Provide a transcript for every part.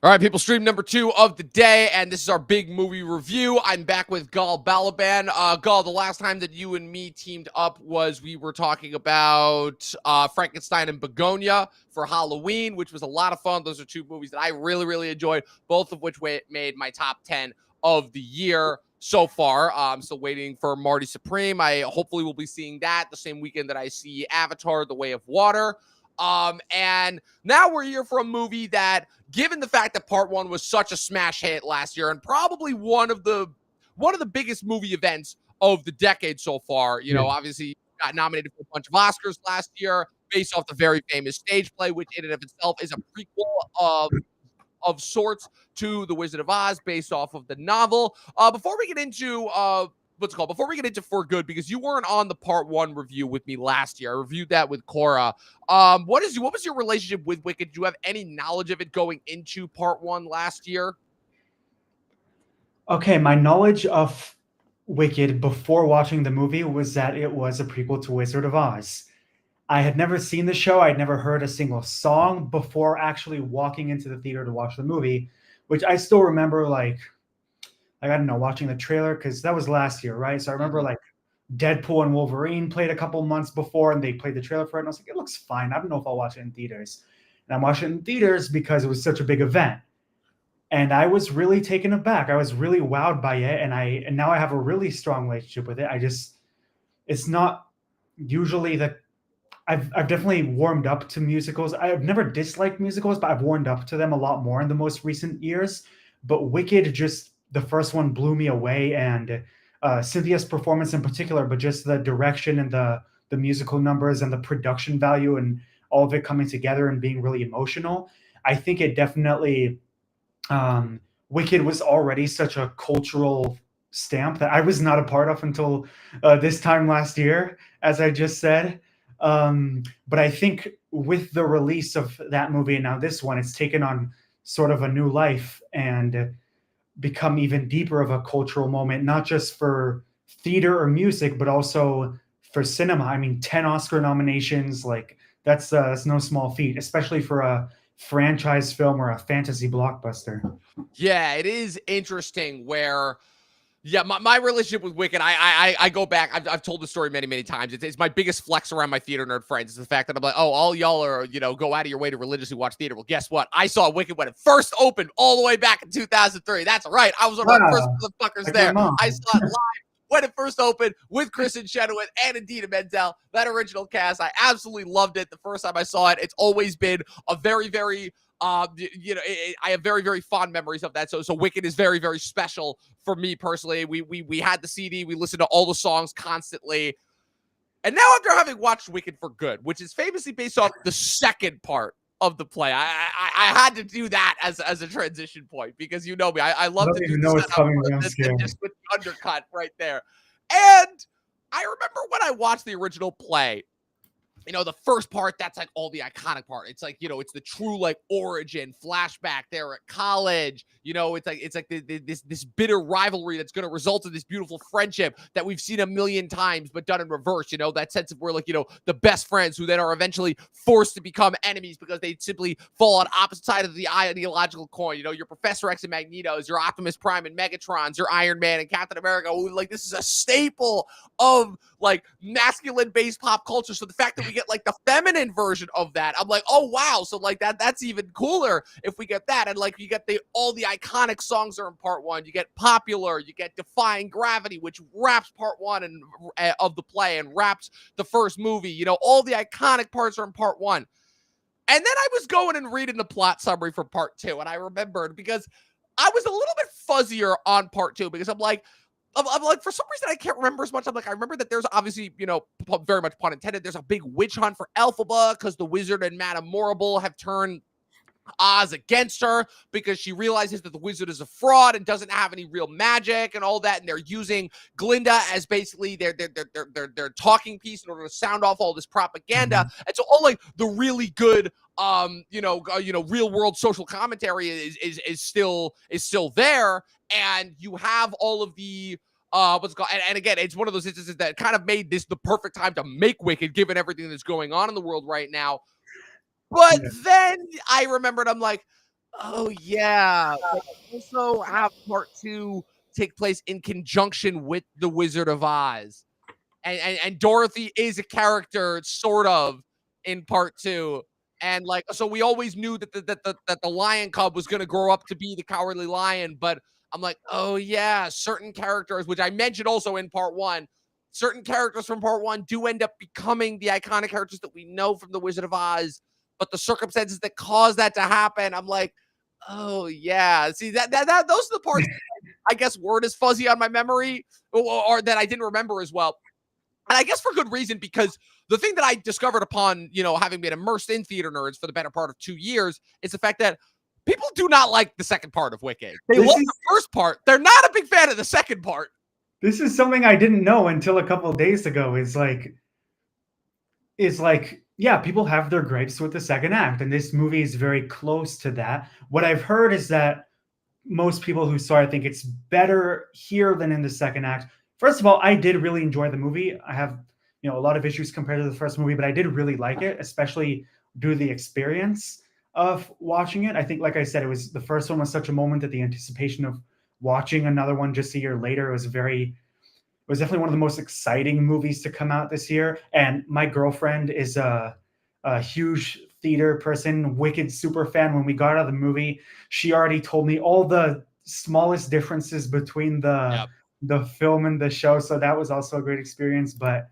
All right, people, stream number 2 of the day, and this is our big movie review. I'm back with Gal Balaban. Gal, the last time that you and me teamed up was we were talking about Frankenstein and Begonia for Halloween, which was a lot of fun. Those are 2 movies that I really, really enjoyed, both of which made my top 10 of the year so far. I'm still waiting for Marty Supreme. I hopefully will be seeing that the same weekend that I see Avatar: The Way of Water. And now we're here for a movie that, given the fact that part 1 was such a smash hit last year and probably one of the biggest movie events of the decade so far, you know, obviously got nominated for a bunch of Oscars last year based off the very famous stage play, which in and of itself is a prequel of sorts to The Wizard of Oz based off of the novel. Before we get into For Good, because you weren't on the part 1 review with me last year. I reviewed that with Cora. What was your relationship with Wicked? Do you have any knowledge of it going into part 1 last year? Okay, my knowledge of Wicked before watching the movie was that it was a prequel to Wizard of Oz. I had never seen the show. I'd never heard a single song before actually walking into the theater to watch the movie, which I still remember, like I don't know, watching the trailer, because that was last year, right? So I remember like Deadpool and Wolverine played a couple months before, and they played the trailer for it, and I was like, it looks fine. I don't know if I'll watch it in theaters. And I'm watching it in theaters because it was such a big event. And I was really taken aback. I was really wowed by it, and now I have a really strong relationship with it. It's not usually that I've definitely warmed up to musicals. I've never disliked musicals, but I've warmed up to them a lot more in the most recent years. But Wicked, just the first one, blew me away, and Cynthia's performance in particular, but just the direction and the musical numbers and the production value and all of it coming together and being really emotional. I think it definitely Wicked was already such a cultural stamp that I was not a part of until this time last year, as I just said. But I think with the release of that movie and now this one, it's taken on sort of a new life and become even deeper of a cultural moment, not just for theater or music, but also for cinema. I mean, 10 Oscar nominations, like that's no small feat, especially for a franchise film or a fantasy blockbuster. Yeah, it is interesting where, my relationship with Wicked, I go back. I've told the story many, many times. It's my biggest flex around my theater nerd friends is the fact that I'm like, oh, all y'all are, go out of your way to religiously watch theater. Well, guess what? I saw Wicked when it first opened all the way back in 2003. That's right. I was one of the first motherfuckers Like there. I saw it live when it first opened with Kristen Chenoweth and Idina Menzel. That original cast, I absolutely loved it the first time I saw it. It's always been a very, very I have very, very fond memories of that. So Wicked is very, very special for me personally. We had the CD, we listened to all the songs constantly. And now after having watched Wicked for Good, which is famously based off the second part of the play, I had to do that as a transition point, because you know me, I love to do the setup, just with the undercut right there. And I remember when I watched the original play, the first part, that's like all the iconic part. It's like, it's the true like origin flashback there at college. It's like this bitter rivalry that's going to result in this beautiful friendship that we've seen a million times, but done in reverse. That sense of where like, the best friends who then are eventually forced to become enemies because they simply fall on opposite side of the ideological coin. Your Professor X and Magneto's, your Optimus Prime and Megatron's, your Iron Man and Captain America. Like, this is a staple of like masculine based pop culture. So the fact that we get like the feminine version of that, I'm like, oh wow. So like that's even cooler if we get that. And like you get all the iconic songs are in part 1. You get Popular, you get Defying Gravity, which wraps part 1 and of the play and wraps the first movie. All the iconic parts are in part 1. And then I was going and reading the plot summary for part 2, and I remembered, because I was a little bit fuzzier on part 2, because I'm like, for some reason, I can't remember as much. I'm like, I remember that there's obviously, very much pun intended, there's a big witch hunt for Elphaba because the wizard and Madame Morrible have turned Oz against her because she realizes that the wizard is a fraud and doesn't have any real magic and all that. And they're using Glinda as basically their talking piece in order to sound off all this propaganda. Mm-hmm. And so all like the really good real world social commentary is still there. And you have all of the what's it called? And again, it's one of those instances that kind of made this the perfect time to make Wicked, given everything that's going on in the world right now. But then I remembered, I'm like, Oh yeah. They also have part two take place in conjunction with the Wizard of Oz. And Dorothy is a character sort of in part two. And like, so we always knew that the lion cub was gonna grow up to be the cowardly lion, but I'm like, oh yeah, certain characters, which I mentioned also in part one, certain characters from part one do end up becoming the iconic characters that we know from the Wizard of Oz, but the circumstances that cause that to happen, I'm like, oh yeah. See that those are the parts I guess weren't as fuzzy on my memory or that I didn't remember as well. And I guess for good reason, because the thing that I discovered upon, having been immersed in theater nerds for the better part of 2 years is the fact that people do not like the second part of Wicked. They This love is the first part. They're not a big fan of the second part. this is something I didn't know until a couple of days ago. Is like yeah, people have their gripes with the second act, and this movie is very close to that. What I've heard is that most people who saw it think it's better here than in the second act. First of all, I did really enjoy the movie. I have, a lot of issues compared to the first movie, but I did really like it, especially due to the experience of watching it. I think, like I said, it was the first one was such a moment that the anticipation of watching another one just a year later was definitely one of the most exciting movies to come out this year. And my girlfriend is a huge theater person, Wicked super fan. When we got out of the movie, she already told me all the smallest differences between Yep. the film and the show. So that was also a great experience. But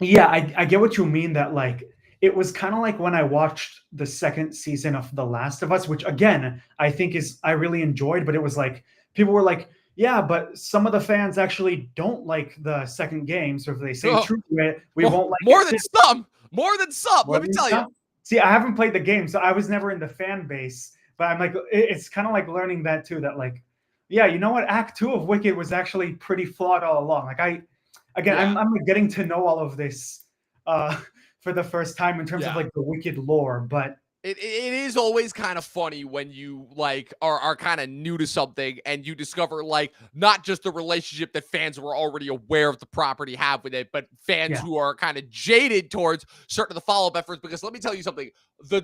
yeah, I get what you mean that like it was kind of like when I watched the second season of The Last of Us, which again I think is I really enjoyed, but it was like people were like, yeah, but some of the fans actually don't like the second game. So if they say Oh, true to it, we well, won't like more it than too. some. More than some. More Let me than tell you. some. See, I haven't played the game, so I was never in the fan base. But I'm like, it's kind of like learning that too. That like, yeah, you know what? Act two of Wicked was actually pretty flawed all along. Like again, Yeah. I'm like getting to know all of this uh, for the first time in terms of Yeah. like the Wicked lore. But It is always kind of funny when you like are kind of new to something and you discover like not just the relationship that fans were already aware of the property have with it, but fans yeah, who are kind of jaded towards certain of the follow-up efforts. Because let me tell you something, the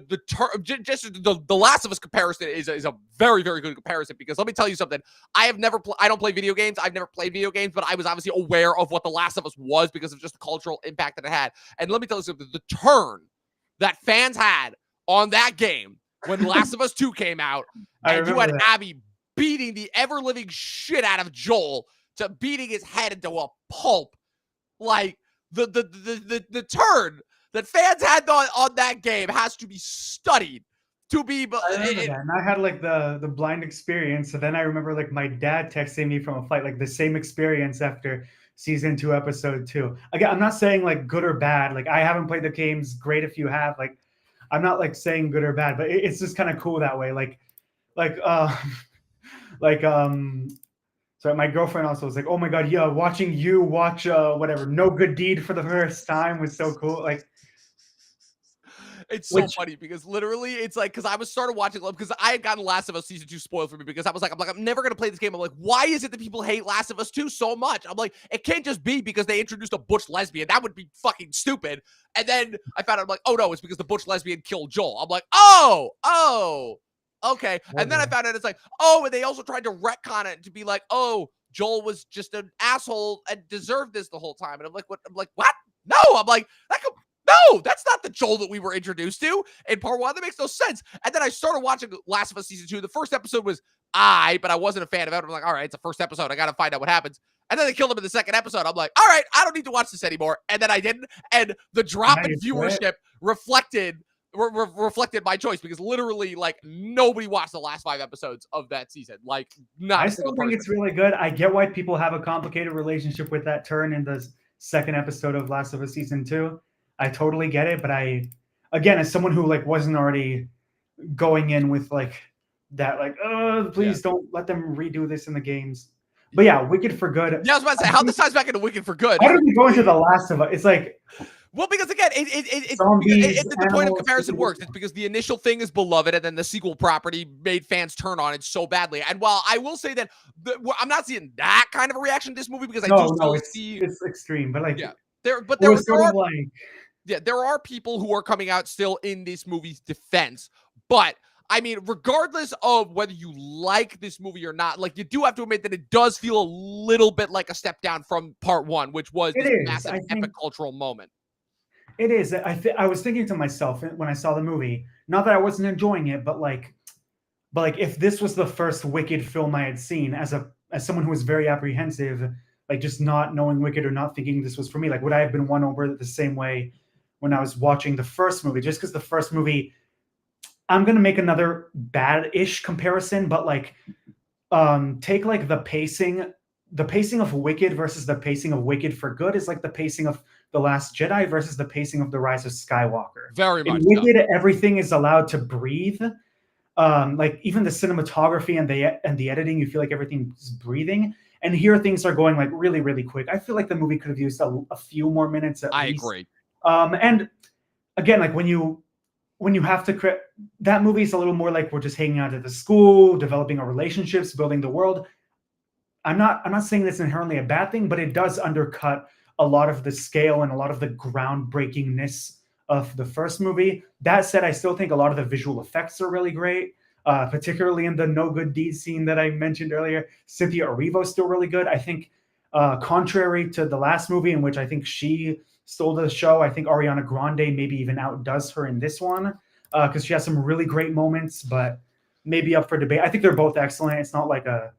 Last of Us comparison is a very very good comparison. Because let me tell you something, I don't play video games. I've never played video games, but I was obviously aware of what the Last of Us was because of just the cultural impact that it had. And let me tell you something, the turn that fans had on that game when Last of Us 2 came out, I and you remember had that. Abby beating the ever living shit out of Joel to beating his head into a pulp. Like the turn that fans had on that game has to be studied to be. I remember that, and I had like the blind experience. So then I remember like my dad texting me from a flight, like the same experience after season two, episode two. Again, I'm not saying like good or bad. Like I haven't played the games. Great if you have. Like I'm not like saying good or bad, but it's just kind of cool that way. Like like so my girlfriend also was like, oh my god, yeah, watching you watch whatever No Good Deed for the first time was so cool. Like It's so which funny because literally it's like because I was started watching because I had gotten Last of Us season 2 spoiled for me because I'm never gonna play this game. I'm like, why is it that people hate Last of Us 2 so much? I'm like, it can't just be because they introduced a butch lesbian. That would be fucking stupid. And then I found out I'm like, oh no, it's because the butch lesbian killed Joel. I'm like, oh, okay. And then I found out it's like, oh, and they also tried to retcon it to be like, oh, Joel was just an asshole and deserved this the whole time. And I'm like, what? I'm like, what? No, I'm like, that could no, that's not the Joel that we were introduced to in part one. That makes no sense. And then I started watching Last of Us season 2. The first episode was but I wasn't a fan of it. I'm like, all right, it's the first episode. I got to find out what happens. And then they killed him in the second episode. I'm like, all right, I don't need to watch this anymore. And then I didn't. And the drop in viewership reflected my choice because literally, like, nobody watched the last 5 episodes of that season. Like, not I a still single think person. it's really good. I get why people have a complicated relationship with that turn in the second episode of Last of Us season two. I totally get it, but again, as someone who like wasn't already going in with like that, like, oh, please don't let them redo this in the games. But yeah, Wicked for Good. Yeah, I was about to say, how this ties back into Wicked for Good? How did we go into The Last of Us? It's like well, because again, it's zombies, the point of animals. comparison works. It's because the initial thing is beloved, and then the sequel property made fans turn on it so badly. And while I will say that I'm not seeing that kind of a reaction to this movie because I do still see it's extreme, but like there are there are people who are coming out still in this movie's defense, but I mean, regardless of whether you like this movie or not, like, you do have to admit that it does feel a little bit like a step down from part one, which was It this is. massive I epic think cultural moment. it is. I was thinking to myself when I saw the movie, not that I wasn't enjoying it, but like if this was the first Wicked film I had seen as someone who was very apprehensive, like just not knowing Wicked or not thinking this was for me, like would I have been won over the same way when I was watching the first movie? Just because the first movie, I'm gonna make another bad-ish comparison, but like take like the pacing of Wicked versus the pacing of Wicked for Good is like the pacing of The Last Jedi versus the pacing of The Rise of Skywalker. Very In much so. Wicked, everything is allowed to breathe. Like even the cinematography and the editing, you feel like everything's breathing. And here things are going like really, really quick. I feel like the movie could have used a few more minutes at I least. agree. And again, like when you have to create that movie is a little more like we're just hanging out at the school, developing our relationships, building the world. I'm not saying that's inherently a bad thing, but it does undercut a lot of the scale and a lot of the groundbreakingness of the first movie. That said, I still think a lot of the visual effects are really great, particularly in the no good deed scene that I mentioned earlier. Cynthia Erivo is still really good. I think, contrary to the last movie, in which I think she stole the show, I think Ariana Grande maybe even outdoes her in this one because she has some really great moments, but maybe up for debate. I think they're both excellent. It's not like a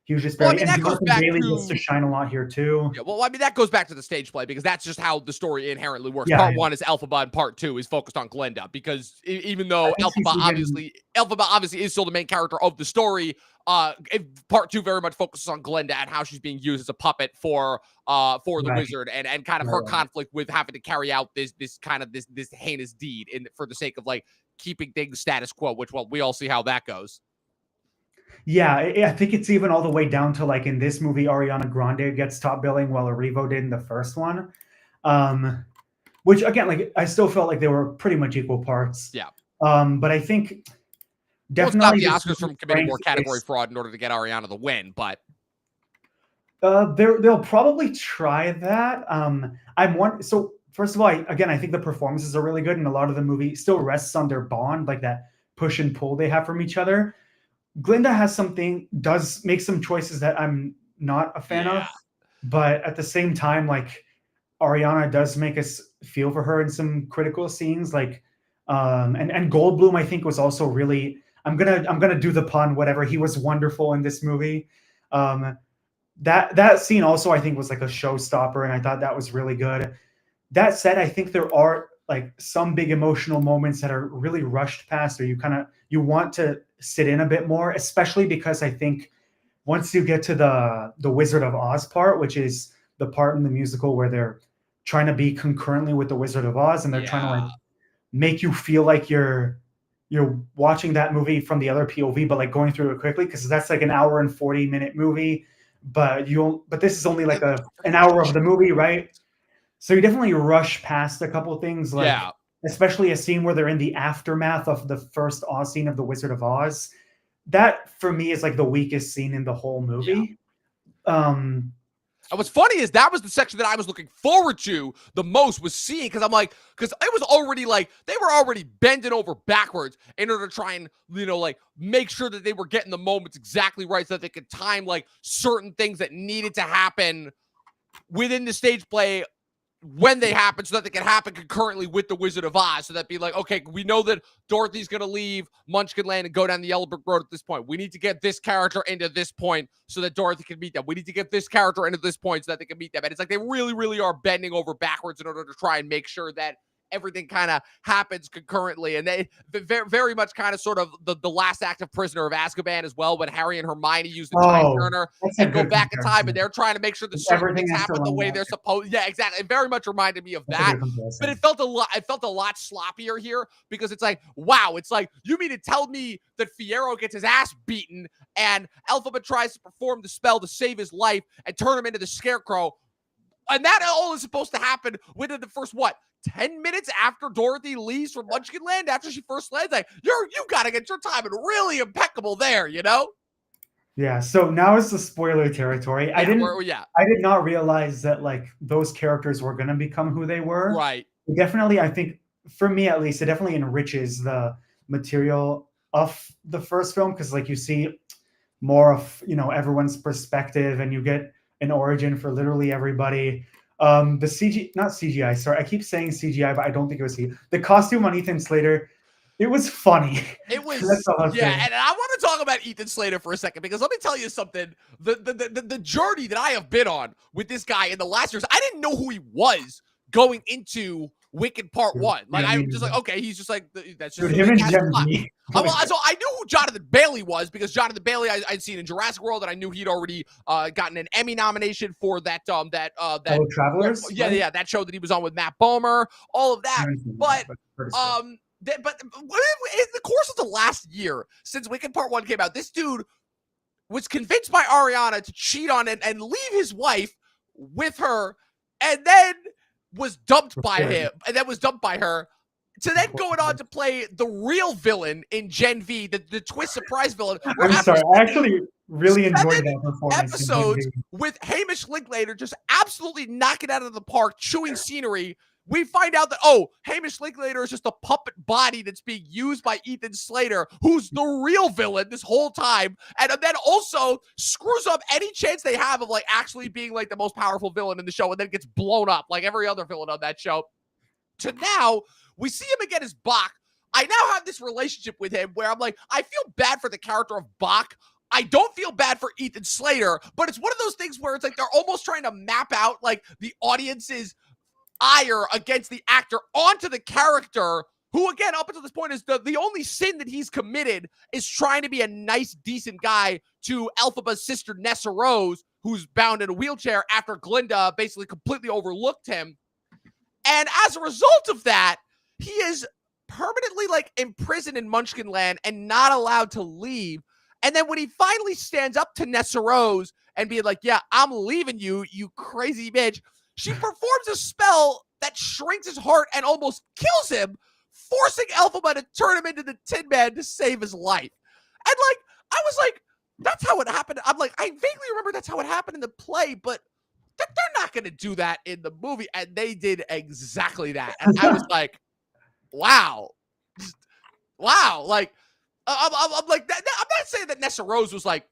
huge Well, I disparity. mean, And that goes Jonathan back Bailey gets to to shine a lot here too. yeah, well, I mean, that goes back to the stage play because that's just how the story inherently works. Yeah, Part yeah. one is Elphaba, and part two is focused on Glinda because even I though think she's even Elphaba obviously is still the main character of the story, part two very much focuses on Glinda and how she's being used as a puppet for the right, wizard and kind of right, her right. conflict with having to carry out this heinous deed in for the sake of like keeping things status quo, which well we all see how that goes. Yeah, I think it's even all the way down to like in this movie, Ariana Grande gets top billing while Erivo did in the first one. Um, which again, like I still felt like they were pretty much equal parts. Yeah. But I think Well, stop definitely the this Oscars movie's from committing strength more category is fraud in order to get Ariana the win, but they'll probably try that. I'm one. So first of all, I think the performances are really good, and a lot of the movie still rests on their bond, like that push and pull they have from each other. Glinda does make some choices that I'm not a fan yeah. of, but at the same time, like Ariana does make us feel for her in some critical scenes. Like, and Goldblum, I think was also really. I'm gonna do the pun. Whatever, he was wonderful in this movie. Um, that scene also I think was like a showstopper, and I thought that was really good. That said, I think there are like some big emotional moments that are really rushed past, or you want to sit in a bit more, especially because I think once you get to the Wizard of Oz part, which is the part in the musical where they're trying to be concurrently with the Wizard of Oz, and they're trying to Yeah. like make you feel like you're watching that movie from the other POV, but like going through it quickly because that's like an hour and 40-minute movie. But this is only like an hour of the movie, right? So you definitely rush past a couple of things, like Yeah. especially a scene where they're in the aftermath of the first Oz scene of The Wizard of Oz. That for me is like the weakest scene in the whole Yeah. movie. Um, And what's funny is that was the section that I was looking forward to the most was seeing because I'm like, because it was already like they were already bending over backwards in order to try and like make sure that they were getting the moments exactly right so that they could time like certain things that needed to happen within the stage play when they happen so that they can happen concurrently with the Wizard of Oz. So that'd be like, okay, we know that Dorothy's going to leave Munchkin Land and go down the Yellow Brick Road at this point. We need to get this character into this point so that Dorothy can meet them. We need to get this character into this point so that they can meet them. And it's like they really, really are bending over backwards in order to try and make sure that everything kind of happens concurrently. And they very much kind of sort of the last act of Prisoner of Azkaban as well, when Harry and Hermione use the time oh, turner that's a and go good back in time, and comparison. they're trying to make sure that certain Everything things has to happen the line way up. they're supposed. Yeah, exactly. It very much reminded me of That's a that. good comparison. But it felt a lot sloppier here because it's like, wow, it's like you mean to tell me that Fiyero gets his ass beaten and Elphaba tries to perform the spell to save his life and turn him into the Scarecrow, and that all is supposed to happen within the first 10 minutes after Dorothy leaves from Munchkin Land after she first lands. Like you gotta get your timing really impeccable there, Yeah, so now is the spoiler territory. Yeah, yeah, I did not realize that like those characters were gonna become who they were. right. Definitely, I think for me at least, it definitely enriches the material of the first film, because like you see more of everyone's perspective, and you get an origin for literally everybody. The CG, not CGI. Sorry, I keep saying CGI, but I don't think it was CGI. The costume on Ethan Slater, it was funny. It That's was, all I'm yeah, saying. and I want to talk about Ethan Slater for a second, because let me tell you something. The journey that I have been on with this guy in the last years, I didn't know who he was going into Wicked Part 1. Like, Yeah, I me was just like, neither. okay, he's just like, that's just Dude, who him they and cast in Gen slot. V. Well, so I knew who Jonathan Bailey was, because Jonathan Bailey I'd seen in Jurassic World, and I knew he'd already gotten an Emmy nomination for that Fellow Travelers, yeah, right? yeah, that show that he was on with Matt Bomer, all of that. I haven't seen that, But heard his stuff. but in the course of the last year, since Wicked Part 1 came out, this dude was convinced by Ariana to cheat on it and leave his wife with her, and then was dumped by him, and then was dumped by her, to then going on to play the real villain in Gen V, the twist surprise villain. I'm sorry, I actually really enjoyed that performance in Gen Episodes V. with Hamish Linklater just absolutely knocking out of the park, chewing scenery. We find out that, oh, Hamish Linklater is just a puppet body that's being used by Ethan Slater, who's the real villain this whole time, and then also screws up any chance they have of like actually being like the most powerful villain in the show, and then gets blown up like every other villain on that show. To now, we see him again as Bach. I now have this relationship with him where I'm like, I feel bad for the character of Bach. I don't feel bad for Ethan Slater, but it's one of those things where it's like they're almost trying to map out like the audience's ire against the actor onto the character, who again, up until this point, is the only sin that he's committed is trying to be a nice, decent guy to Elphaba's sister Nessa Rose, who's bound in a wheelchair after Glinda basically completely overlooked him. And as a result of that, he is permanently like imprisoned in Munchkin Land and not allowed to leave. And then when he finally stands up to Nessa Rose and being like, yeah, I'm leaving you, you crazy bitch, she performs a spell that shrinks his heart and almost kills him, forcing Elphaba to turn him into the Tin Man to save his life. And like, I was like, that's how it happened. I'm like, I vaguely remember that's how it happened in the play, but they're not going to do that in the movie. And they did exactly that. And I was like, wow. Wow. Like, I'm like, I'm not saying that Nessa Rose was like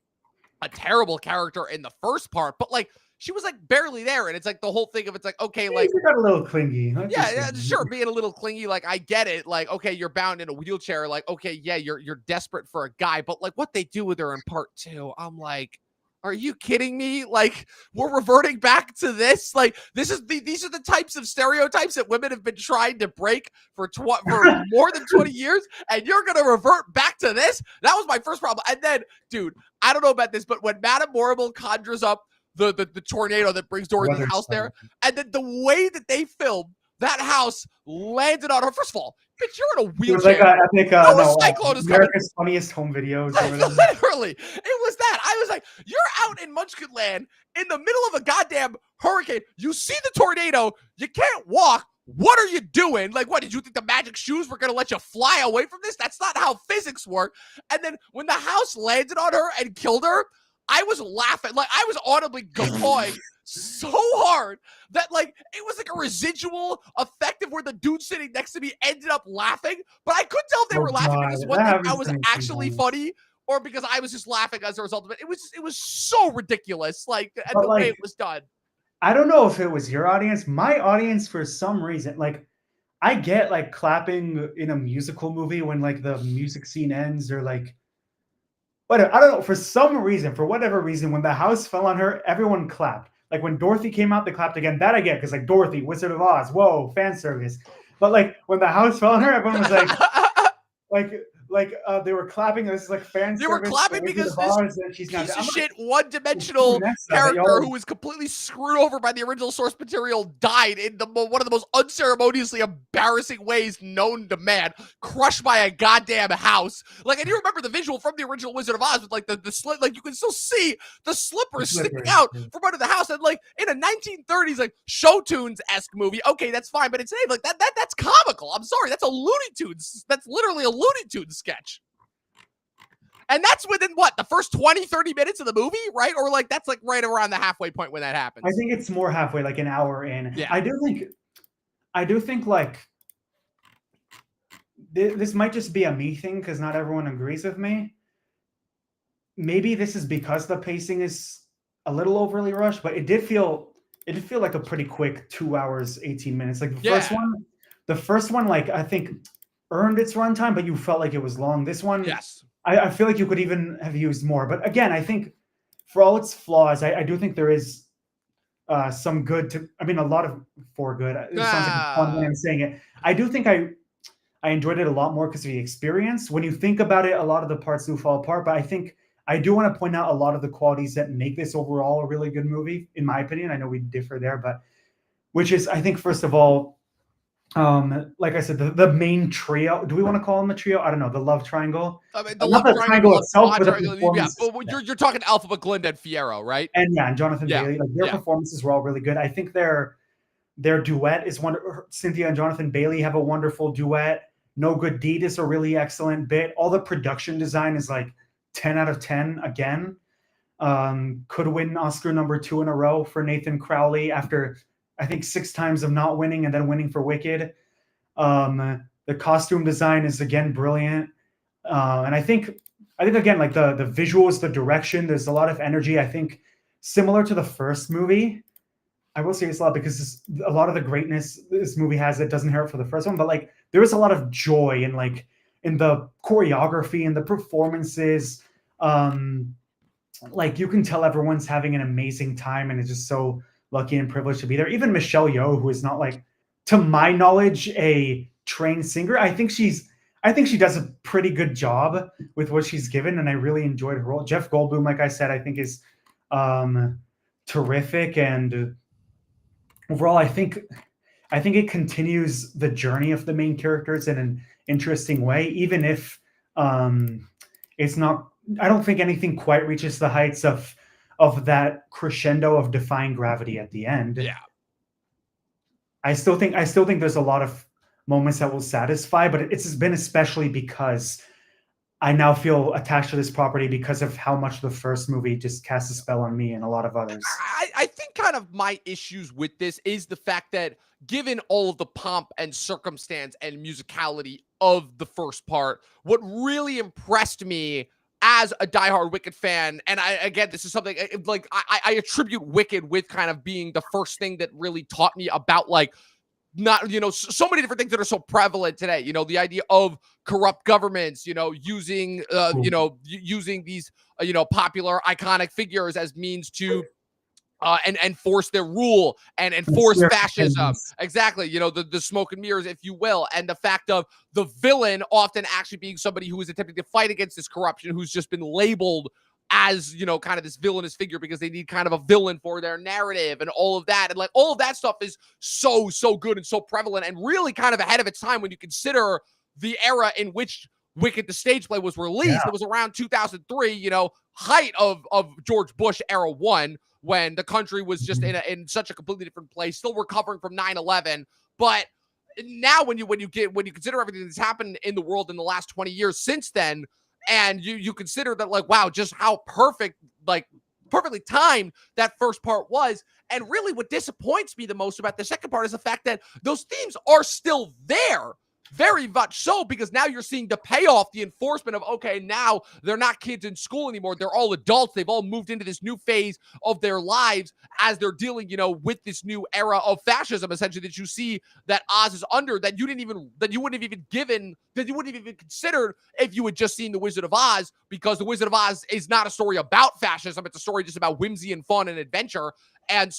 a terrible character in the first part, but like, she was like barely there. And it's like the whole thing of it's like, okay, like, You got a little clingy. yeah, sure, being a little clingy, like I get it. Like, okay, you're bound in a wheelchair. Like, okay, yeah, you're desperate for a guy, but like what they do with her in part 2, I'm like, are you kidding me? Like, we're reverting back to this. Like, these are the types of stereotypes that women have been trying to break for more than 20 years, and you're gonna revert back to this? That was my first problem. And then, dude, I don't know about this, but when Madame Morrible conjures up the tornado that brings Dorothy's house there, and then the way that they filmed that house landed on her. First of all, bitch, you're in a wheelchair. It was like an epic, cyclone is America's Funniest Home Videos. Literally, it was that. I was like, you're out in Munchkin Land in the middle of a goddamn hurricane. You see the tornado. You can't walk. What are you doing? Like, what, did you think the magic shoes were going to let you fly away from this? That's not how physics work. And then when the house landed on her and killed her, I was laughing. Like, I was audibly guffawing so hard that, like, it was like a residual effect of where the dude sitting next to me ended up laughing. But I couldn't tell if they were laughing because what I was actually funny or because I was just laughing as a result of it. It was so ridiculous. Like, and the way it was done. I don't know if it was your audience. My audience, for some reason, like, I get like clapping in a musical movie when like the music scene ends, or like, but I don't know, for some reason, for whatever reason, when the house fell on her, everyone clapped. Like when Dorothy came out, they clapped again. That I get, because like Dorothy, Wizard of Oz, whoa, fan service. But like when the house fell on her, everyone was like, they were clapping. This is like fan service. They were clapping because this piece of shit, one-dimensional character who was completely screwed over by the original source material died in one of the most unceremoniously embarrassing ways known to man, crushed by a goddamn house. Like, and you remember the visual from the original Wizard of Oz with like the slit, like you can still see the slippers sticking out from under the house. And like in a 1930s like show tunes-esque movie, okay, that's fine, but it's like that's comical. I'm sorry, that's a Looney Tunes. That's literally a Looney Tunes sketch. And that's within what, the first 20-30 minutes of the movie, right? Or like that's like right around the halfway point when that happens. I think it's more halfway, like an hour in. Yeah. I do think like this might just be a me thing because not everyone agrees with me. Maybe this is because the pacing is a little overly rushed, but it did feel like a pretty quick 2 hours, 18 minutes. Like Yeah. the first one, like I think earned its runtime, but you felt like it was long. This one, Yes. I feel like you could even have used more. But again, I think for all its flaws, I do think there is some good to. I mean, a lot of for good. It sounds like it's fun when Ah. I'm saying it. I do think I enjoyed it a lot more because of the experience. When you think about it, a lot of the parts do fall apart, but I think I do want to point out a lot of the qualities that make this overall a really good movie, in my opinion. I know we differ there, but which is, I think, first of all, like I said, the main trio. Do we want to call them a trio? I don't know. The love triangle, I mean, the not love the triangle, the triangle love itself, but the quadrangle. Yeah, performances. but Yeah. you're talking Elphaba, Glinda, and Fierro, right? And yeah, and Jonathan Yeah. Bailey, like their Yeah. performances were all really good. I think their duet is Cynthia and Jonathan Bailey have a wonderful duet. No Good Deed is a really excellent bit. All the production design is like 10 out of 10 again. Could win Oscar #2 in a row for Nathan Crowley after I think 6 times of not winning and then winning for Wicked. The costume design is again brilliant. And I think again, like the visuals, the direction, there's a lot of energy. I think similar to the first movie, I will say this a lot because a lot of the greatness this movie has that doesn't hurt for the first one, but like there is a lot of joy in the choreography and the performances. Um, like you can tell everyone's having an amazing time and is just so lucky and privileged to be there. Even Michelle Yeoh, who is not like, to my knowledge, a trained singer. I think she does a pretty good job with what she's given, and I really enjoyed her role. Jeff Goldblum, like I said, I think is um, terrific, and overall, I think it continues the journey of the main characters in an interesting way, even if um, it's not. I don't think anything quite reaches the heights of that crescendo of defying gravity at the end. Yeah. I still think there's a lot of moments that will satisfy, but it's been especially because I now feel attached to this property because of how much the first movie just cast a spell on me and a lot of others. I think kind of my issues with this is the fact that given all of the pomp and circumstance and musicality of the first part, what really impressed me as a diehard Wicked fan, and again, this is something like I attribute Wicked with kind of being the first thing that really taught me about like not so many different things that are so prevalent today, the idea of corrupt governments, using using these popular iconic figures as means to and enforce their rule and enforce fascism. Exactly. The smoke and mirrors, if you will. And the fact of the villain often actually being somebody who is attempting to fight against this corruption, who's just been labeled as, kind of this villainous figure because they need kind of a villain for their narrative and all of that. And like all of that stuff is so, so good and so prevalent and really kind of ahead of its time when you consider the era in which Wicked the stage play was released. Yeah. It was around 2003, height of George Bush era 1, when the country was just in such a completely different place, still recovering from 9/11. But now when you consider everything that's happened in the world in the last 20 years since then, and you consider that, like, wow, just how perfectly timed that first part was. And really what disappoints me the most about the second part is the fact that those themes are still there. Very much so, because now you're seeing the payoff, the enforcement of, okay, now they're not kids in school anymore. They're all adults. They've all moved into this new phase of their lives as they're dealing, with this new era of fascism, essentially, that you see that Oz is under, that you wouldn't have even considered if you had just seen The Wizard of Oz, because The Wizard of Oz is not a story about fascism. It's a story just about whimsy and fun and adventure. And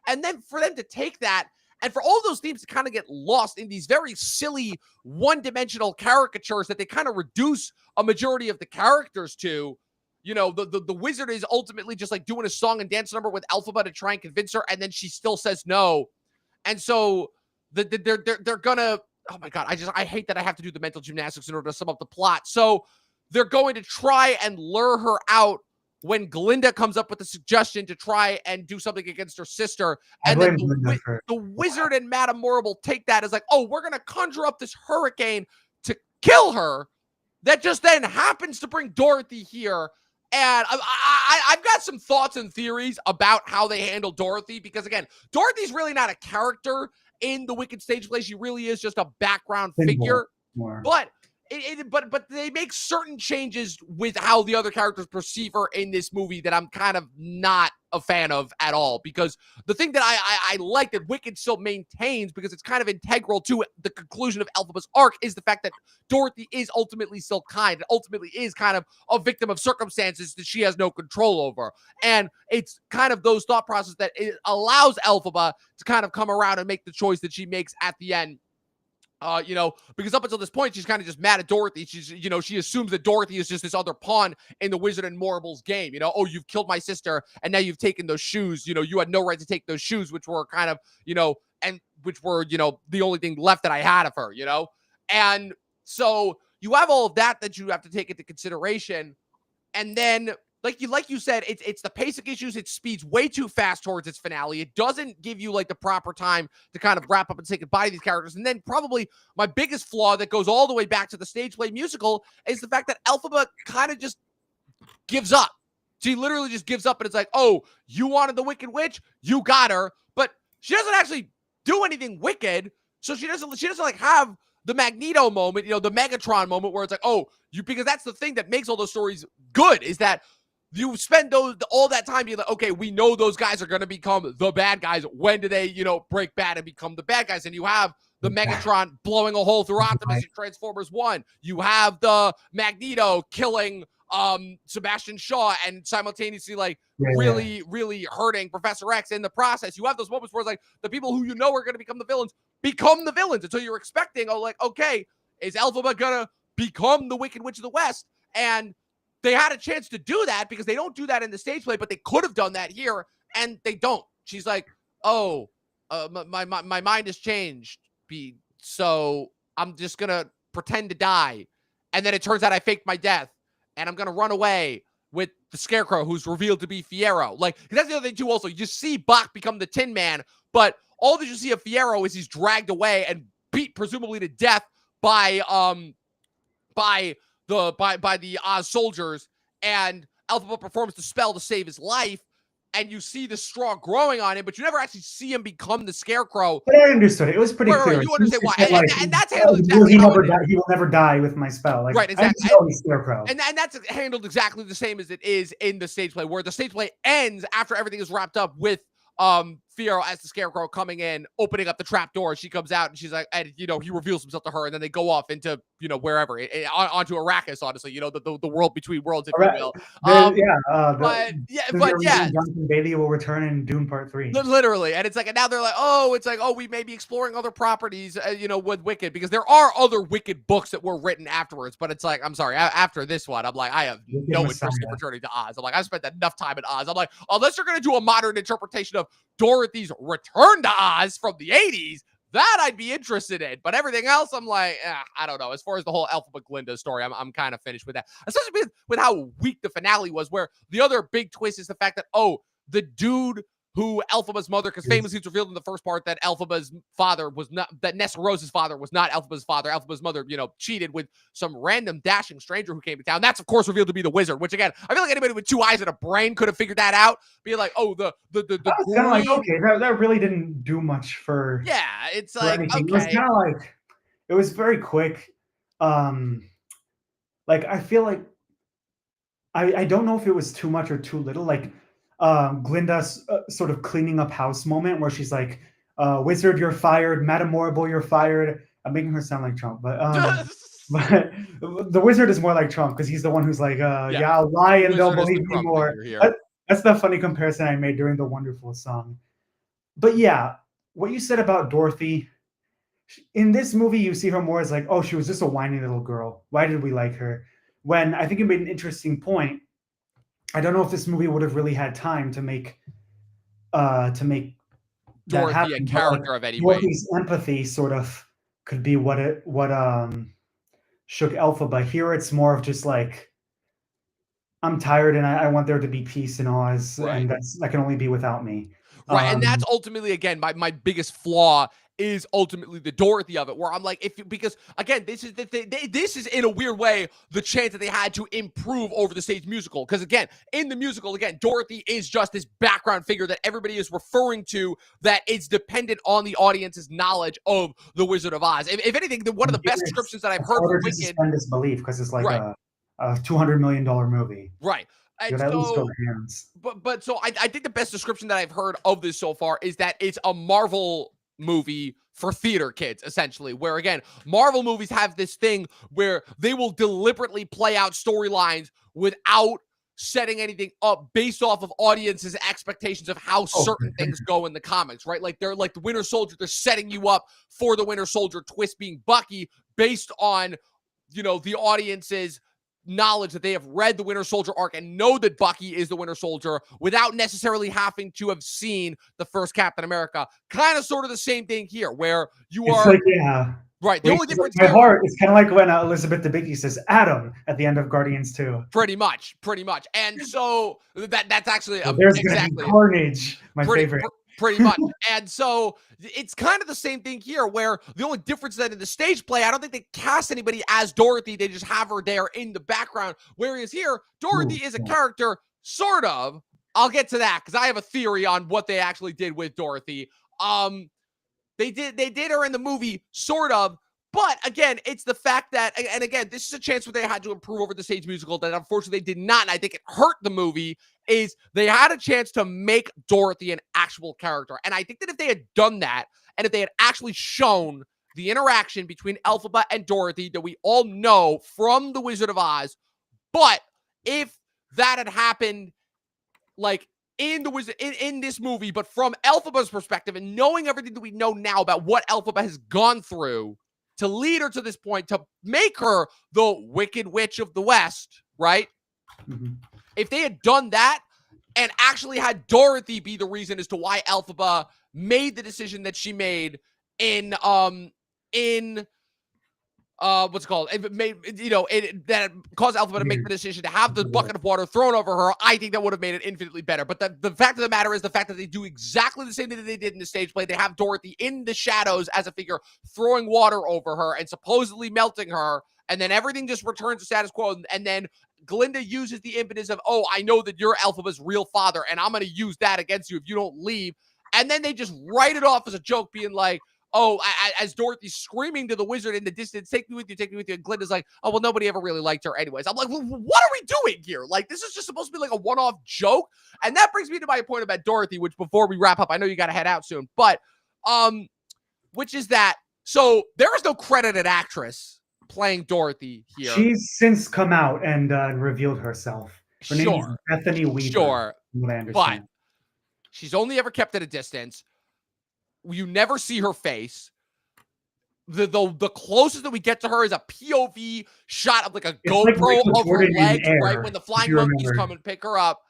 and then for them to take that and for all those themes to kind of get lost in these very silly one-dimensional caricatures that they kind of reduce a majority of the characters to, the wizard is ultimately just like doing a song and dance number with Elphaba to try and convince her, and then she still says no. And so they're gonna, oh my God, I hate that I have to do the mental gymnastics in order to sum up the plot. So they're going to try and lure her out when Glinda comes up with a suggestion to try and do something against her sister. And then the wizard and Madame Morrible take that as like, oh, we're going to conjure up this hurricane to kill her that just then happens to bring Dorothy here. And I've got some thoughts and theories about how they handle Dorothy, because, again, Dorothy's really not a character in the Wicked stage play, she really is just a background Symbol figure. more. But but they make certain changes with how the other characters perceive her in this movie that I'm kind of not a fan of at all. Because the thing that I like that Wicked still maintains, because it's kind of integral to the conclusion of Elphaba's arc, is the fact that Dorothy is ultimately still kind, and ultimately is kind of a victim of circumstances that she has no control over. And it's kind of those thought processes that it allows Elphaba to kind of come around and make the choice that she makes at the end. Because up until this point, she's kind of just mad at Dorothy. She's, she assumes that Dorothy is just this other pawn in the Wizard and Morable's game. Oh, you've killed my sister, and now you've taken those shoes. You had no right to take those shoes, which were kind of, and which were, the only thing left that I had of her, And so you have all of that you have to take into consideration. And then, like you said, it's the pacing issues. It speeds way too fast towards its finale. It doesn't give you the proper time to kind of wrap up and say goodbye to these characters. And then probably my biggest flaw that goes all the way back to the stage play musical is the fact that Elphaba kind of just gives up. She literally just gives up, and it's like, oh, you wanted the Wicked Witch, you got her, but she doesn't actually do anything wicked. So she doesn't have the Magneto moment, the Megatron moment, where it's like, oh, because that's the thing that makes all those stories good, is that you spend all that time being like, okay, we know those guys are going to become the bad guys. When do they, break bad and become the bad guys? And you have the Megatron blowing a hole through Optimus in Transformers 1. You have the Magneto killing Sebastian Shaw and simultaneously really hurting Professor X in the process. You have those moments where it's like the people who are going to become the villains until you're expecting, okay, is Elphaba going to become the Wicked Witch of the West? And they had a chance to do that because they don't do that in the stage play, but they could have done that here, and they don't. She's like, oh, my mind has changed, so I'm just going to pretend to die. And then it turns out I faked my death, and I'm going to run away with the Scarecrow, who's revealed to be Fiyero. That's the other thing, too, also. You just see Bach become the Tin Man, but all that you see of Fiyero is he's dragged away and beat, presumably to death, by the Oz soldiers, and Elphaba performs the spell to save his life, and you see the straw growing on him, but you never actually see him become the Scarecrow. But I understood it. It was pretty clear. You understand why. And that's handled exactly how it is. He will never die with my spell. Right, exactly. Scarecrow. And that's handled exactly the same as it is in the stage play, where the stage play ends after everything is wrapped up with Fiyero as the Scarecrow coming in, opening up the trap door. She comes out and she's like, and he reveals himself to her, and then they go off into wherever, onto Arrakis, honestly, the world between worlds, if you will. Jonathan Bailey will return in Dune Part 3. Literally, and it's like, and now they're like, oh, we may be exploring other properties, with Wicked, because there are other Wicked books that were written afterwards. But it's like, I'm sorry, after this one, I'm like, I have no interest in returning to Oz. I'm like, I've spent enough time in Oz. I'm like, unless you're gonna do a modern interpretation of Dorothy's return to Oz from the 80s, that I'd be interested in. But everything else, I'm like, I don't know. As far as the whole Elphaba Glinda story, I'm kind of finished with that. Especially with how weak the finale was, where the other big twist is the fact that, the dude who Elphaba's mother, because famously it's revealed in the first part that Elphaba's father was not, that Nessa Rose's father was not Elphaba's father. Elphaba's mother, cheated with some random dashing stranger who came to town. That's, of course, revealed to be the wizard, which, again, I feel like anybody with two eyes and a brain could have figured that out. Being like, the kind of like, okay, that really didn't do much for... Yeah, it's like, anything. okay. It was kind of like, it was very quick. I feel like, I don't know if it was too much or too little. Glinda's sort of cleaning up house moment where she's like, "Wizard, you're fired. Madam Morrible, you're fired." I'm making her sound like Trump, but the wizard is more like Trump because he's the one who's like, I'll lie and they'll believe me more." That's the funny comparison I made during the Wonderful song. But yeah, what you said about Dorothy, in this movie, you see her more as like, oh, she was just a whiny little girl. Why did we like her? When I think it made an interesting point. I don't know if this movie would have really had time to make Dorothy a character of any way. Dorothy's empathy sort of could be what shook Elphaba. Here it's more of just like, I'm tired and I want there to be peace in Oz, and that can only be without me. Right, and that's ultimately, again, my biggest flaw is ultimately the Dorothy of it, where I'm like, because again, this is the thing, this is in a weird way the chance that they had to improve over the stage musical. Because again, in the musical, again, Dorothy is just this background figure that everybody is referring to, that is dependent on the audience's knowledge of the Wizard of Oz. If anything, one of the best descriptions that I've heard for harder to Wicked, suspend disbelief because it's like right, a $200 million movie. right, You and would at least go so. hands. But so I think the best description that I've heard of this so far is that it's a Marvel movie for theater kids, essentially, where again, Marvel movies have this thing where they will deliberately play out storylines without setting anything up based off of audiences' expectations of how certain things go in the comics, right? Like they're like the Winter Soldier, they're setting you up for the Winter Soldier twist being Bucky based on, the audience's knowledge that they have read the Winter Soldier arc and know that Bucky is the Winter Soldier without necessarily having to have seen the first Captain America. Kind of sort of the same thing here, where It's like, yeah. Right. The only difference my here, heart is kind of like when Elizabeth Debicki says Adam at the end of Guardians 2. Pretty much. And so that's actually There's exactly Carnage, my favorite. Pretty much. And so it's kind of the same thing here, where the only difference that in the stage play, I don't think they cast anybody as Dorothy. They just have her there in the background. Whereas here, Dorothy is a character, sort of. I'll get to that because I have a theory on what they actually did with Dorothy. They did her in the movie, sort of. But again, it's the fact that, and again, this is a chance where they had to improve over the stage musical that unfortunately they did not, and I think it hurt the movie, is they had a chance to make Dorothy an actual character. And I think that if they had done that, and if they had actually shown the interaction between Elphaba and Dorothy that we all know from The Wizard of Oz, but if that had happened, like, in this movie, but from Elphaba's perspective, and knowing everything that we know now about what Elphaba has gone through to lead her to this point, to make her the Wicked Witch of the West, right? Mm-hmm. If they had done that and actually had Dorothy be the reason as to why Elphaba made the decision that she made in what's it called? It made, that caused Elphaba to make the decision to have the bucket of water thrown over her. I think that would have made it infinitely better. But the fact of the matter is the fact that they do exactly the same thing that they did in the stage play. They have Dorothy in the shadows as a figure throwing water over her and supposedly melting her. And then everything just returns to status quo. And then Glinda uses the impetus of, oh, I know that you're Elphaba's real father, and I'm going to use that against you if you don't leave. And then they just write it off as a joke, being like, oh, as Dorothy's screaming to the wizard in the distance, take me with you, take me with you. And Glinda's like, oh, well, nobody ever really liked her anyways. I'm like, well, what are we doing here? Like, this is just supposed to be like a one-off joke. And that brings me to my point about Dorothy, which before we wrap up, I know you got to head out soon, but which is that, so there is no credited actress playing Dorothy here. She's since come out and revealed herself. Her name is Bethany Weaver. Sure, what I understand. But she's only ever kept at a distance. You never see her face. The closest that we get to her is a POV shot of like a GoPro of her legs, right? When the flying monkeys come and pick her up.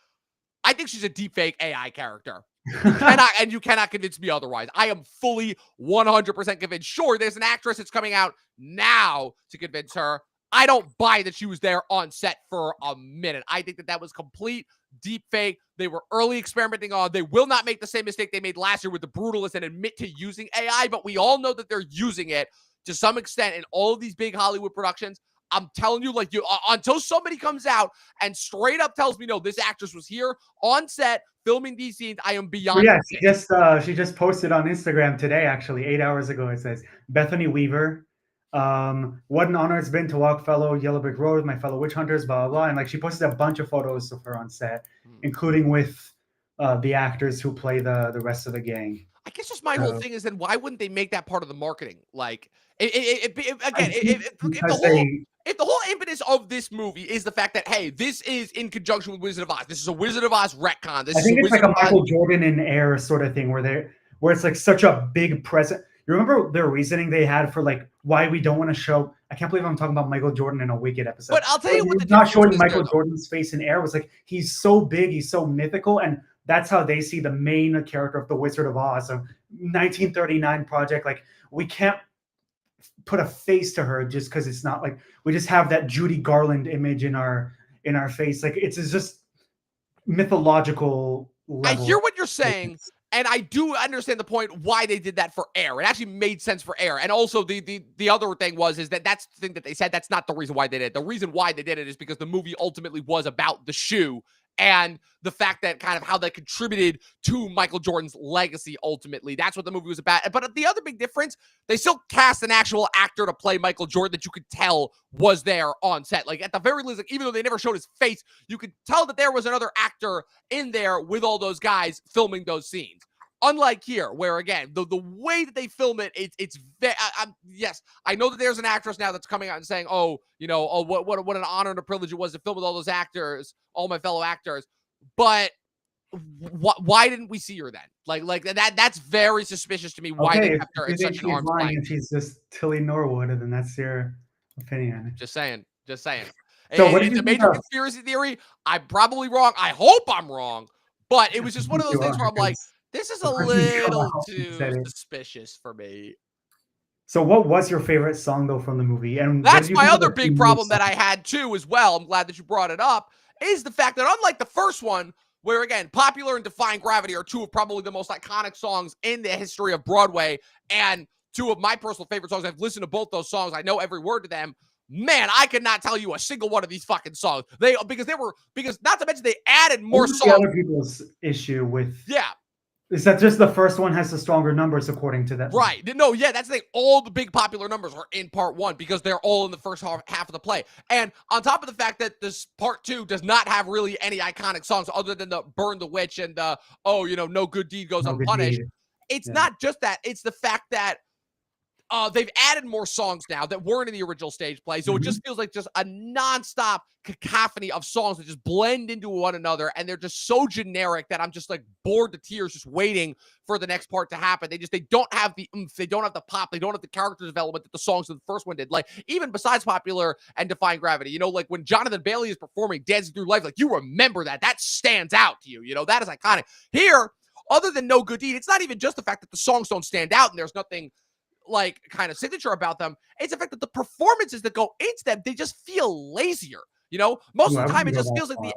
I think she's a deepfake AI character. You cannot convince me otherwise. I am fully 100% convinced. Sure, there's an actress that's coming out now to convince her. I don't buy that she was there on set for a minute. I think that was complete deep fake. They were early experimenting on. They will not make the same mistake they made last year with The Brutalist and admit to using AI, but we all know that they're using it to some extent in all of these big Hollywood productions. I'm telling you, until somebody comes out and straight up tells me, no, this actress was here on set filming these scenes, I am beyond. Yeah, she just posted on Instagram today, actually, 8 hours ago. It says, Bethany Weaver, what an honor it's been to walk fellow Yellow Brick Road, my fellow witch hunters, blah, blah, blah. And she posted a bunch of photos of her on set, including with the actors who play the rest of the gang. I guess just my whole thing is, then why wouldn't they make that part of the marketing? Like, if the whole impetus of this movie is the fact that, hey, this is in conjunction with Wizard of Oz. This is a Wizard of Oz retcon. I think it's like a Michael Jordan in Air sort of thing where it's like such a big present. You remember their reasoning they had for like why we don't want to show? I can't believe I'm talking about Michael Jordan in a Wicked episode. But I'll tell you what, not showing Michael Jordan's face in Air was like, he's so big, he's so mythical, and that's how they see the main character of the Wizard of Oz, a 1939 project. Like, we can't put a face to her just because it's not like we just have that Judy Garland image in our face. Like, it's just mythological level. I hear what you're saying, And I do understand the point why they did that for Air. It actually made sense for Air. And also the other thing is that that's the thing that they said. That's not the reason why they did it. The reason why they did it is because the movie ultimately was about the shoe and the fact that kind of how that contributed to Michael Jordan's legacy ultimately. That's what the movie was about. But the other big difference, they still cast an actual actor to play Michael Jordan that you could tell was there on set. Like at the very least, like, even though they never showed his face, you could tell that there was another actor in there with all those guys filming those scenes. Unlike here, where again, the way that they film it, it's very, yes, I know that there's an actress now that's coming out and saying, oh, what an honor and a privilege it was to film with all those actors, all my fellow actors. But why didn't we see her then? Like that's very suspicious to me. Why they kept her in such an arm's length? And she's just Tilly Norwood, and then that's your opinion. Just saying. So it's a major conspiracy theory. I'm probably wrong. I hope I'm wrong. But it was just one of those things where I'm like, this is a little too suspicious for me. So what was your favorite song, though, from the movie? And that's my other big problem that I had, too, as well. I'm glad that you brought it up, is the fact that unlike the first one, where, again, Popular and Defying Gravity are two of probably the most iconic songs in the history of Broadway, and two of my personal favorite songs. I've listened to both those songs. I know every word to them. Man, I could not tell you a single one of these fucking songs. Because not to mention they added more songs. The other people's issue with is that just the first one has the stronger numbers according to that. Right. No, yeah, that's the thing. All the big popular numbers are in part one because they're all in the first half of the play. And on top of the fact that this part two does not have really any iconic songs other than the Burn the Witch and the, no good deed goes unpunished. It's not just that. It's the fact that they've added more songs now that weren't in the original stage play. So it just feels like just a nonstop cacophony of songs that just blend into one another. And they're just so generic that I'm just like bored to tears just waiting for the next part to happen. They don't have the oomph. They don't have the pop. They don't have the character development that the songs in the first one did. Like even besides Popular and Defying Gravity, like when Jonathan Bailey is performing Dancing Through Life, like you remember that stands out to you. That is iconic. Here, other than No Good Deed, it's not even just the fact that the songs don't stand out and there's nothing like kind of signature about them. It's the fact that the performances that go into them, they just feel lazier. Most of the time it just feels like the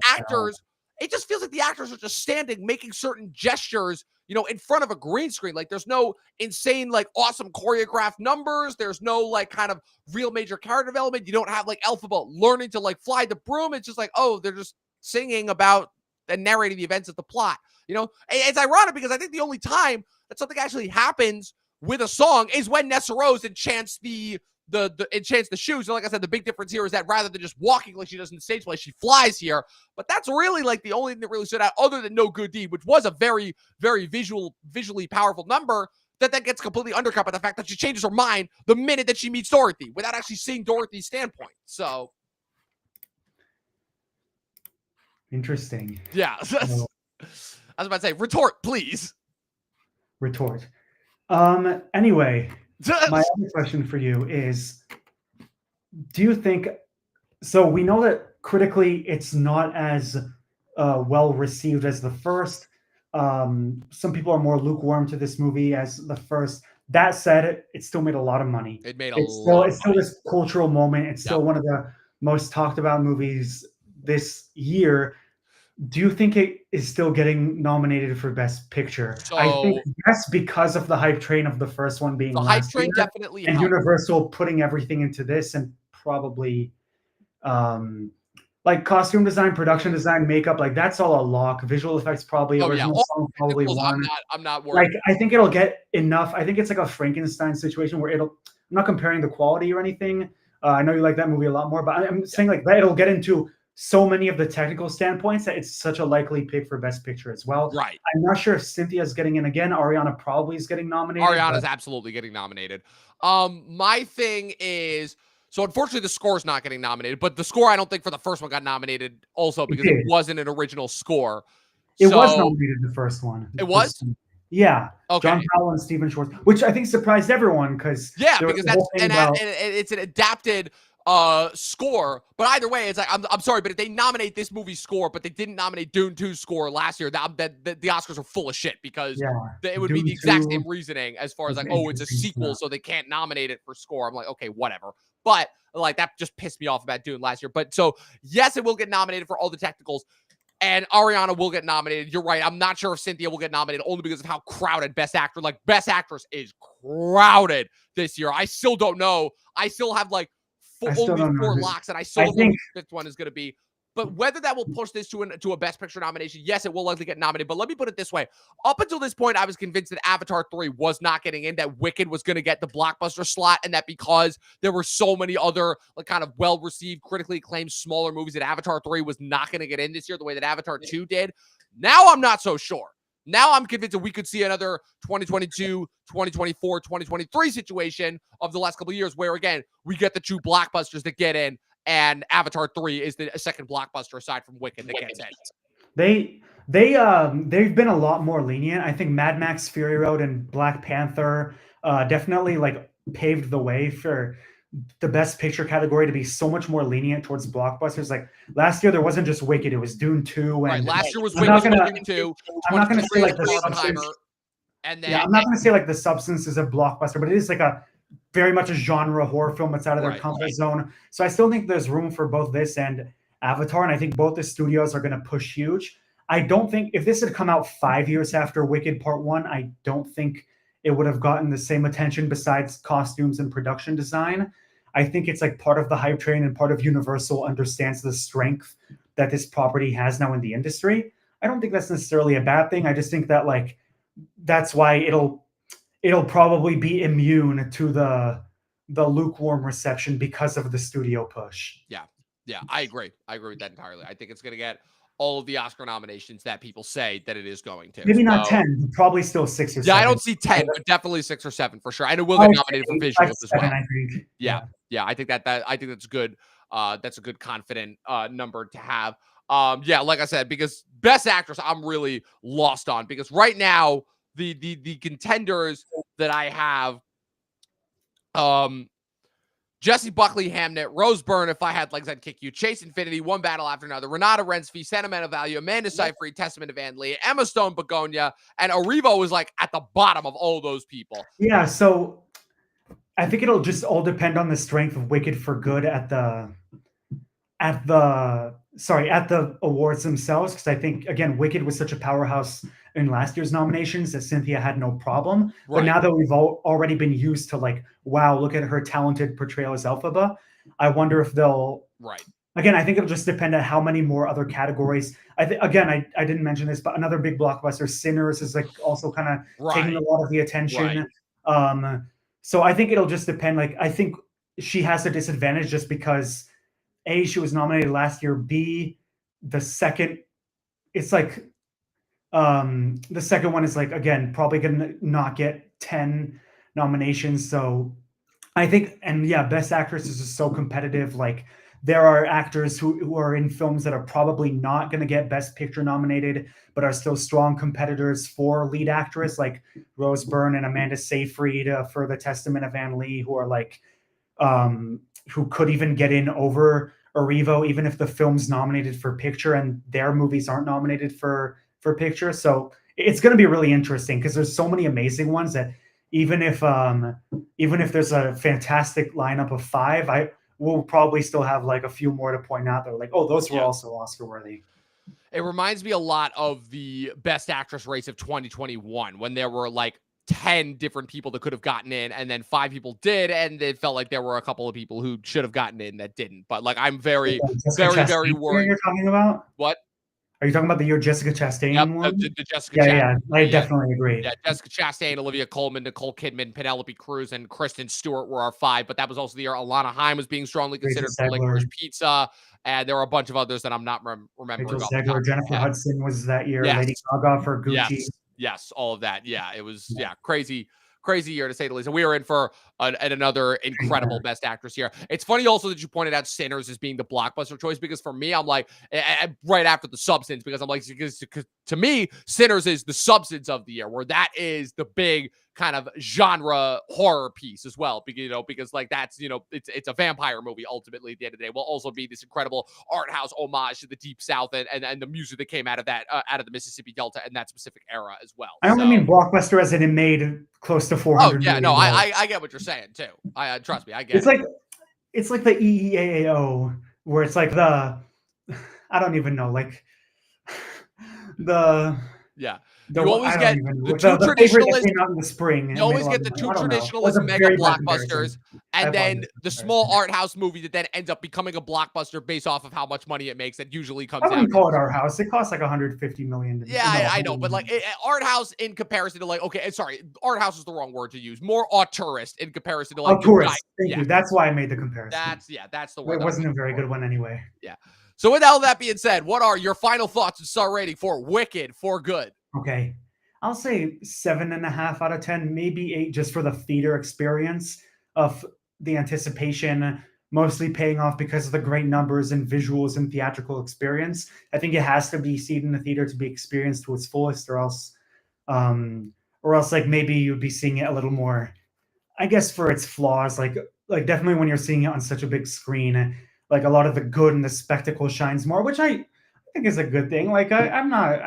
actors are just standing making certain gestures, in front of a green screen. Like there's no insane, like awesome choreographed numbers. There's no like kind of real major character development. You don't have like Elphaba learning to like fly the broom. It's just like, oh, they're just singing about and narrating the events of the plot. It's ironic because I think the only time that something actually happens with a song is when Nessa Rose enchants the shoes. And like I said, the big difference here is that rather than just walking like she does in the stage play, she flies here. But that's really like the only thing that really stood out other than No Good Deed, which was a very, very visually powerful number that gets completely undercut by the fact that she changes her mind the minute that she meets Dorothy without actually seeing Dorothy's standpoint. So. Interesting. Yeah. I was about to say, retort, please. Retort. Anyway, my other question for you is, do you think, so we know that critically it's not as well received as the first. Some people are more lukewarm to this movie as the first. That said, it still made a lot of money. It made it's still this cultural moment. It's still one of the most talked about movies this year. Do you think it is still getting nominated for Best Picture? So, I think yes, because of the hype train of the first one being the hype train definitely and helped. Universal putting everything into this, and probably like costume design, production design, makeup, like that's all a lock. Visual effects probably original song probably won. I'm not worried. Like I think it'll get enough. I think it's like a Frankenstein situation where I'm not comparing the quality or anything. I know you like that movie a lot more, but I'm saying like that it'll get into so many of the technical standpoints that it's such a likely pick for Best Picture as well. Right. I'm not sure if Cynthia's getting in again. Ariana probably is getting nominated. Ariana's absolutely getting nominated. My thing is, so unfortunately the score is not getting nominated, but the score I don't think for the first one got nominated also because it wasn't an original score. It was nominated the first one. It was? Yeah. Okay. John Powell and Stephen Schwartz, which I think surprised everyone because it's an adapted score, but either way, it's like I'm sorry, but if they nominate this movie's score, but they didn't nominate Dune 2's score last year, that the Oscars are full of shit because it would Dune be the exact 2 same reasoning as far as like, oh, it's a sequel, so they can't nominate it for score. I'm like, okay, whatever. But like that just pissed me off about Dune last year. But so yes, it will get nominated for all the technicals. And Ariana will get nominated. You're right. I'm not sure if Cynthia will get nominated only because of how crowded Best Actor, like Best Actress is crowded this year. I still don't know. I still have like only don't 4 know. locks, and I still don't know think who the 5th one is going to be. But whether that will push this to a Best Picture nomination, yes, it will likely get nominated. But let me put it this way. Up until this point, I was convinced that Avatar 3 was not getting in, that Wicked was going to get the blockbuster slot, and that because there were so many other like kind of well-received, critically acclaimed, smaller movies, that Avatar 3 was not going to get in this year the way that Avatar 2 did. Now I'm not so sure. Now I'm convinced that we could see another 2022, 2024, 2023 situation of the last couple of years where, again, we get the 2 blockbusters that get in, and Avatar 3 is the second blockbuster aside from Wicked that gets in. They've been a lot more lenient. I think Mad Max Fury Road and Black Panther definitely like paved the way for the Best Picture category to be so much more lenient towards blockbusters. Like last year, there wasn't just Wicked; it was Dune 2. And right, last year was Wicked, Dune 2. I'm not going to say like the Oppenheimer, and then I'm not going to say like the substance is a blockbuster, but it is like a very much a genre horror film. It's out of their comfort zone. So I still think there's room for both this and Avatar, and I think both the studios are going to push huge. I don't think if this had come out 5 years after Wicked Part 1, I don't think it would have gotten the same attention besides costumes and production design. I think it's like part of the hype train, and part of Universal understands the strength that this property has now in the industry. I don't think that's necessarily a bad thing. I just think that like that's why it'll probably be immune to the lukewarm reception because of the studio push. Yeah, I agree. I agree with that entirely. I think it's going to get all of the Oscar nominations that people say that it is going to. Maybe not 10, probably still 6 or 7. Yeah, I don't see 10, but definitely 6 or 7 for sure. And it will get nominated for visuals as well. I think. Yeah, I think I think that's good. That's a good confident number to have. Yeah, like I said, because Best Actress, I'm really lost on, because right now the contenders that I have, Jesse Buckley, Hamnet, Rose Byrne, If I Had Legs, I'd Kick You, Chase Infinity, One Battle After Another, Renata Rensby, Sentimental Value, Amanda Seyfried, Testament of Anne Lee, Emma Stone, Begonia, and Erivo is like at the bottom of all those people. Yeah, so I think it'll just all depend on the strength of Wicked for Good at the awards themselves, because I think, again, Wicked was such a powerhouse in last year's nominations that Cynthia had no problem. Right. But now that we've already been used to like, wow, look at her talented portrayal as Elphaba, I wonder if they'll. Right. Again, I think it'll just depend on how many more other categories. I didn't mention this, but another big blockbuster, Sinners, is like also kind of taking a lot of the attention. Right. So I think it'll just depend. Like, I think she has a disadvantage just because A, she was nominated last year. B, the second, it's like the second one is like, again, probably gonna not get 10 nominations. So I think, and yeah, Best Actress is just so competitive. Like, there are actors who are in films that are probably not going to get Best Picture nominated, but are still strong competitors for lead actress, like Rose Byrne and Amanda Seyfried for The Testament of Anne Lee, who are like, who could even get in over Erivo, even if the film's nominated for picture and their movies aren't nominated for picture. So it's going to be really interesting because there's so many amazing ones that even if there's a fantastic lineup of 5, we'll probably still have like a few more to point out. They're like, oh, those were also Oscar worthy. It reminds me a lot of the Best Actress race of 2021 when there were like 10 different people that could have gotten in, and then 5 people did, and it felt like there were a couple of people who should have gotten in that didn't. But like, I'm very worried. You're talking about what? Are you talking about the year Jessica Chastain one? The Jessica Chastain. Yeah, I definitely agree. Yeah, Jessica Chastain, Olivia Colman, Nicole Kidman, Penelope Cruz, and Kristen Stewart were our 5. But that was also the year Alana Haim was being strongly considered for Licorice Pizza, and there were a bunch of others that I'm not remembering. Rachel Zegler, Jennifer Hudson was that year. Yes. Lady Gaga for Gucci. Yes, all of that. Yeah, it was crazy year to say the least. And we are in for another incredible Best Actress here. It's funny also that you pointed out Sinners as being the blockbuster choice, because for me, I'm like, right after The Substance, because I'm like, because to me, Sinners is the substance of the year, where that is the big kind of genre horror piece as well, because like that's, it's a vampire movie ultimately at the end of the day. Will also be this incredible art house homage to the Deep South and the music that came out of that out of the Mississippi Delta and that specific era as well. I only mean blockbuster as in it made close to 400 million. No, I get what you're saying too. I trust me, I get it. It's like the EEAAO, where it's like I don't even know, like Yeah. The You always I don't get even the know. two The favorite that traditionalist came out in the spring You and made a always lot get of the money. two I don't know. It was traditionalist a mega very bad blockbusters, comparison. I and then apologize for the the small comparison. art house movie that then ends up becoming a blockbuster based off of how much money it makes. That usually I comes out wouldn't to call it our house. It costs like 150 million. yeah, No, I know, but like art house in comparison to like okay, sorry, art house is the wrong word to use. More auteurist in comparison to like you guys. tourist. Thank Yeah, you. That's why I made the comparison. that's the word It that I'm wasn't a looking very for. good one anyway. Yeah. So with all that being said, what are your final thoughts and star rating for Wicked for Good? Okay. I'll say 7.5 out of 10, maybe 8, just for the theater experience of the anticipation, mostly paying off because of the great numbers and visuals and theatrical experience. I think it has to be seen in the theater to be experienced to its fullest, um, or else like maybe you'd be seeing it a little more, I guess, for its flaws. Like definitely when you're seeing it on such a big screen, like a lot of the good and the spectacle shines more, which I think is a good thing. Like I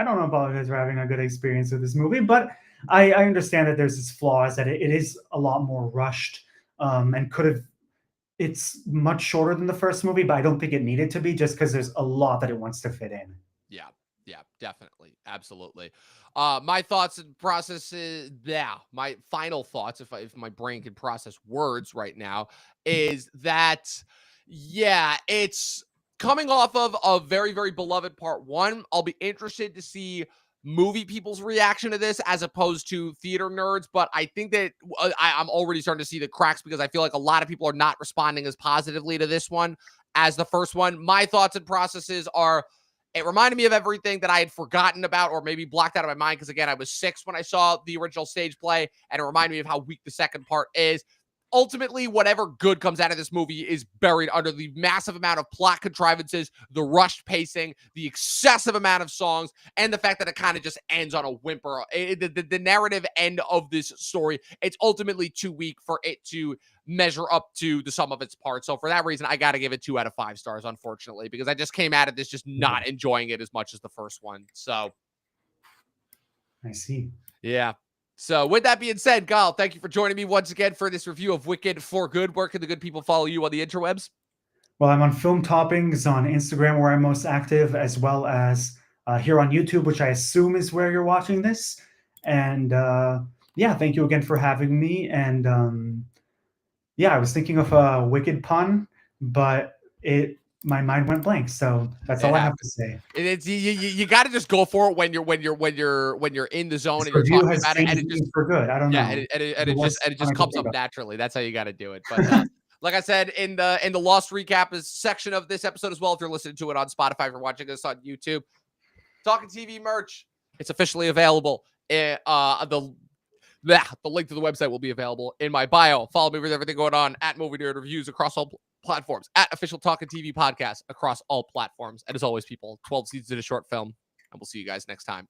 don't apologize for having a good experience with this movie, but I understand that there's its flaws, that it is a lot more rushed, and could have. It's much shorter than the first movie, but I don't think it needed to be, just because there's a lot that it wants to fit in. Yeah, yeah, definitely, absolutely. My thoughts and processes. Yeah, my final thoughts, if my brain can process words right now, is that yeah, it's coming off of a very very beloved part one. I'll be interested to see movie people's reaction to this as opposed to theater nerds, but I think that I'm already starting to see the cracks because I feel like a lot of people are not responding as positively to this one as the first one. My thoughts and processes are it reminded me of everything that I had forgotten about or maybe blocked out of my mind because, again, I was 6 when I saw the original stage play, and it reminded me of how weak the second part is. Ultimately, whatever good comes out of this movie is buried under the massive amount of plot contrivances, the rushed pacing, the excessive amount of songs, and the fact that it kind of just ends on a whimper. The narrative end of this story, it's ultimately too weak for it to measure up to the sum of its parts. So for that reason, I got to give it 2 out of 5 stars, unfortunately, because I just came out of this just Okay, not enjoying it as much as the first one. So I see. yeah. So with that being said, Kyle, thank you for joining me once again for this review of Wicked for Good. Where can the good people follow you on the interwebs? Well, I'm on Film Toppings on Instagram, where I'm most active, as well as here on YouTube, which I assume is where you're watching this. And yeah, thank you again for having me. And yeah, I was thinking of a wicked pun, but it my mind went blank. So that's It all I have to happens. say. It's you got to just go for it when you're in the zone This and you're review talking has about it, and changed it me just for good. I don't yeah, know. and The worst it pun just I could comes think up of. naturally. That's how you got to do it. But like I said in the lost recap is section of this episode as well. If you're listening to it on Spotify, if you're watching this on YouTube, Talkin TV merch, it's officially available. The link to the website will be available in my bio. Follow me with everything going on at Movie Nerd Reviews across all platforms, at Official Talkin TV Podcast across all platforms. And as always, people, 12 seasons in a short film, and we'll see you guys next time.